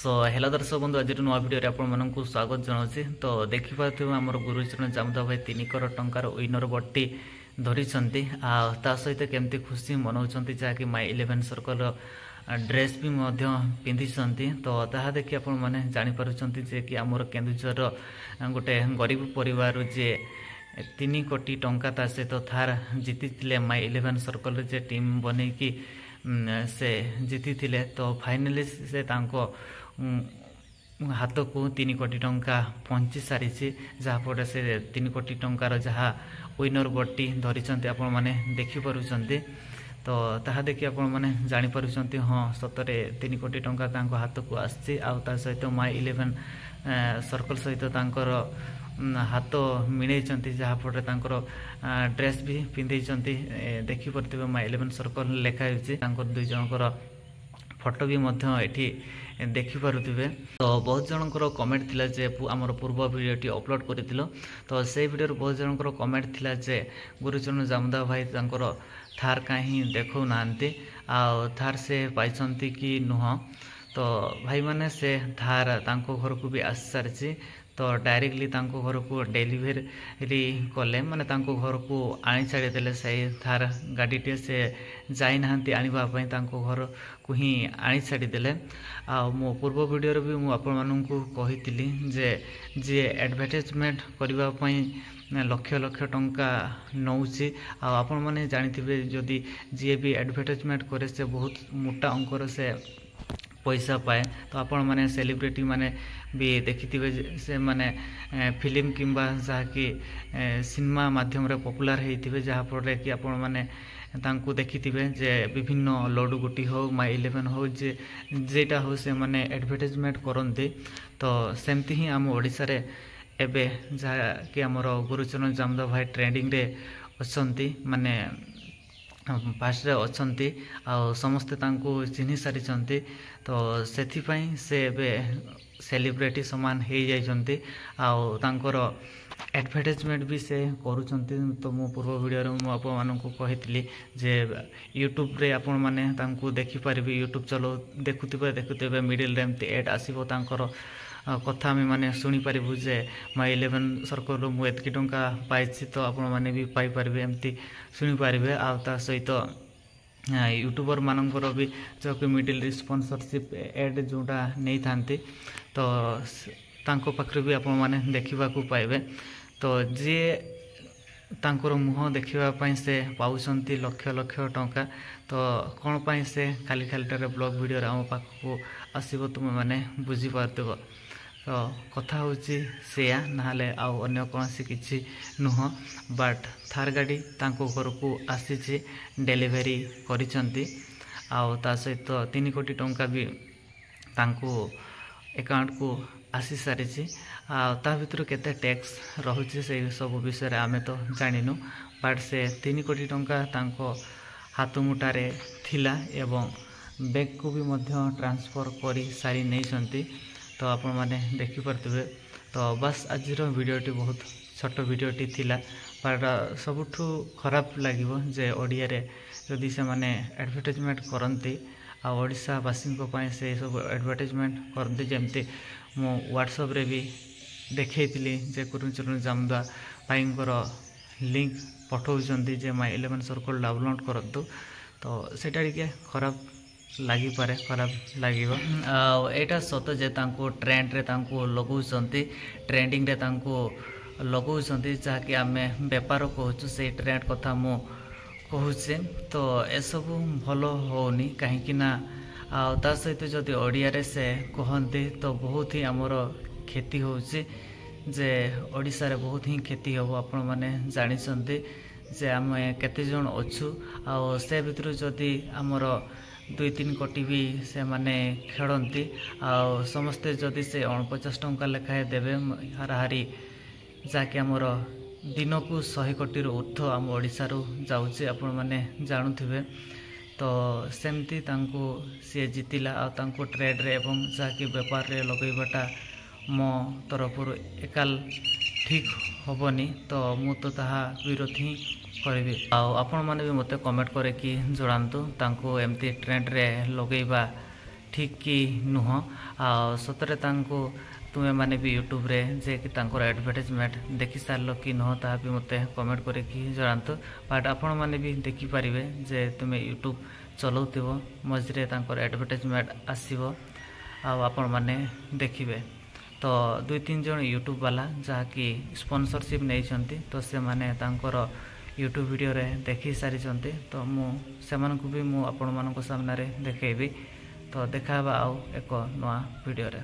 So hello दर्शक बंधु आज नुआ भिडियो आपको स्वागत जनावि तो देखिपे आम गुरुचरण जामुदा भाई 3 करोड़ टंकार विनर बटी धरी सहित केमती खुशी मनाऊँ जहाँकि माई 11 सर्कल ड्रेस भी पिंधि तो ताहा देखि आपण मैंने जापर जे कि आमर केन्दुझर गोटे गरीब परिवार जे 3 कोटी टंका ता सहित थार जीति माई 11 सर्कल जे टीम बनईकी से जीति तो फाइनाली से तांको हाथ को 3 कोटी टंका पहुँची सारी जहाँफल से 3 कोटी टंकार जहाँ विनर बटी धरी आपण मैंने देखिपुंट तो ताहा देखि आपण मैंने जापर हाँ सतरे 3 कोटी टंका तांको हाथ को आसी सहित माई 11 सर्कल सहित तांकर हाथ मिले जहाँफल ड्रेस भी पिंधे देखिपे माई 11 सर्कल लिखाई दुई जनकर फोटो भी ये देखिपे तो बहुत जनकर कमेंट थिला जे आमर पूर्व वीडियोटी अपलोड कर तो से वीडियो बहुत जनकर कमेंट थिला जे गुरुचरण जामुदा भाई तांकर थार कहीं देखो नांती आ थार से पाइछंती कि नुह तो भाई माने से थार तांको घर को भी आसी सारी तो डायरेक्टली तांको घर को डेलीवरी कले माने तांको घर को आनी छाड़ी देले सही थार गाड़ीटे से जाई नाहंती आनिबा तांको घर को ही आनी छाड़ी देले आ मो पूर्व वीडियो भी मु आपण माननकु कहितली जे जे एडवर्टाइजमेंट करबा पई लक्ष लक्ष टंका नौची आपण माने जानिथिबे जदी जे भी एडवर्टाइजमेंट करे से बहुत मोटा अंकर से पैसा पाए तो आपण माने सेलिब्रिटी माने भी देखिथिबे से माने फिल्म किंबा जहाँकि सिनेमा माध्यम रे पॉपुलर हेतिबे जहाँ फल कि आपण माने तांको देखिथिबे जे विभिन्न लड्डू गुटी हो माई 11 हो जे जेटा हो से माने एडवर्टाइजमेंट करते तो सेमती ही आम ओडिसा रे एबे जहाँ कि आमर गुरुचरण जामुदा भाई ट्रेंडिंग रे अछंती माने फास्ट अच्छी समस्ते चिन्ह सारी तो सेथिपाई से सेलिब्रिटी समान हो जाइछंती आउर एडवर्टाइजमेंट भी से करुछंती तो मो पूर्व वीडियो मु आप मानकु कहितली जे यूट्यूब रे आपण माने तांको देखि परिबे यूट्यूब चलो देखुते मिडिल रे एमती एड आसीबो तांकर कथा आम मैंने शुणी पारू जे माई 11 सर्कल मुझे एतकी टंका पाई तो आपण मैंने भी पाइपर एमती शुणी पारे आ सहित यूट्यूबर मानकर भी जो कि मिडिल स्पॉन्सरशिप एड जोटा नहीं थांती तो तांको पाखरे भी आपण मैंने देखा पाइबे तो जी तांकर मुह देखा से पाउछंती लक्ष लक्ष टंका तो कौन पाई से खाली खालीटार ब्लॉग वीडियो आम पाखक आसब तुम मैंने बुझीपार तो कथा हूँ सेया नाले अन्य कौन किसी नुह बट थार गाड़ी तांको घर को आसी डेलीवरी करिसंती ता सहित 3 कोटी टंका भी तांको अकाउंट को आसी सारी ता भीतर केते टैक्स रहुछि से सब विषय आमे तो जानिनु बट से 3 कोटी टंका तांको हाथ मुटारे थिला एवं बैंक को भी मध्य ट्रांसफर करी सारी नहीं तो आपण माने देखि परतबे तो बस आज वीडियोटी बहुत छोट वीडियोटी थिला पर सबुठु खराब लागिवो जे ओडिया रे जदि से माने एडवर्टाइजमेंट करंती आ ओडिसावासी से सब एडवर्टाइजमेंट करते जमती मो व्हाट्सएप रे भी देखैतिली जे गुरुचरण जामुदा भाईंकर लिंक पठाउछंती जे माई 11 सर्कल डाउनलोड करतु तो सेटा टिके खराब लगी पारे खराब लगे यहाँ सत जे ट्रेंड रे लगौंट ट्रेंडिंग रे लगौंट जहाँकि आम बेपार कहूँ से ट्रेंड कथा मु कहूचे तो एसबू भल होनी कहीं सहित जदि ओडिया रे से कहते तो बहुत ही आमर क्षति होचे जे ओडिशा रे बहुत ही क्षति हम आपण मैंने जानी जे आम केते जन अच्छु आ से भितर जदि आमर 2-3 कोटी भी से माने खेलती समस्ते जदि से 49 टंका लेखाए देवे हाराहारी जहाँकि आमर दिन को 100 कोटी ऊर्ध आम ओडिशा जाऊे आपण मैंने जानूे तो सेमती सी जीतिला ट्रेड रे एवं जहाँकि बेपार रे लगेबाटा मो तरफ एकाल ठीक हेनी तो मु तो ताहा विरोध ही करी आपण मैंने भी मत कमेंट करे कि जनातु तांको एमती ट्रेंड रे लगेबा ଠିକ୍ କି ନୁହଁ। ଆଉ ସତରେ ତାଙ୍କୁ ତୁମେ ମାନେ ବି ୟୁଟ୍ୟୁବରେ ଯେ କି ତାଙ୍କର ଆଡ଼ଭର୍ଟାଇଜମେଣ୍ଟ ଦେଖି ସାରିଲ କି ନୁହଁ ତାହା ବି ମୋତେ କମେଣ୍ଟ କରିକି ଜଣାନ୍ତୁ। ବଟ୍ ଆପଣମାନେ ବି ଦେଖିପାରିବେ ଯେ ତୁମେ ୟୁଟ୍ୟୁବ୍ ଚଲାଉଥିବ ମଝିରେ ତାଙ୍କର ଆଡ଼ଭର୍ଟାଇଜମେଣ୍ଟ ଆସିବ ଆଉ ଆପଣମାନେ ଦେଖିବେ। ତ 2-3 ଜଣ ୟୁଟ୍ୟୁବ୍ ବାଲା ଯାହାକି ସ୍ପନ୍ସରସିପ୍ ନେଇଛନ୍ତି ତ ସେମାନେ ତାଙ୍କର ୟୁଟ୍ୟୁବ୍ ଭିଡ଼ିଓରେ ଦେଖି ସାରିଛନ୍ତି। ତ ମୁଁ ସେମାନଙ୍କୁ ବି ମୁଁ ଆପଣମାନଙ୍କ ସାମ୍ନାରେ ଦେଖେଇବି। ତ ଦେଖା ହେବା ଆଉ ଏକ ନୂଆ ଭିଡ଼ିଓରେ।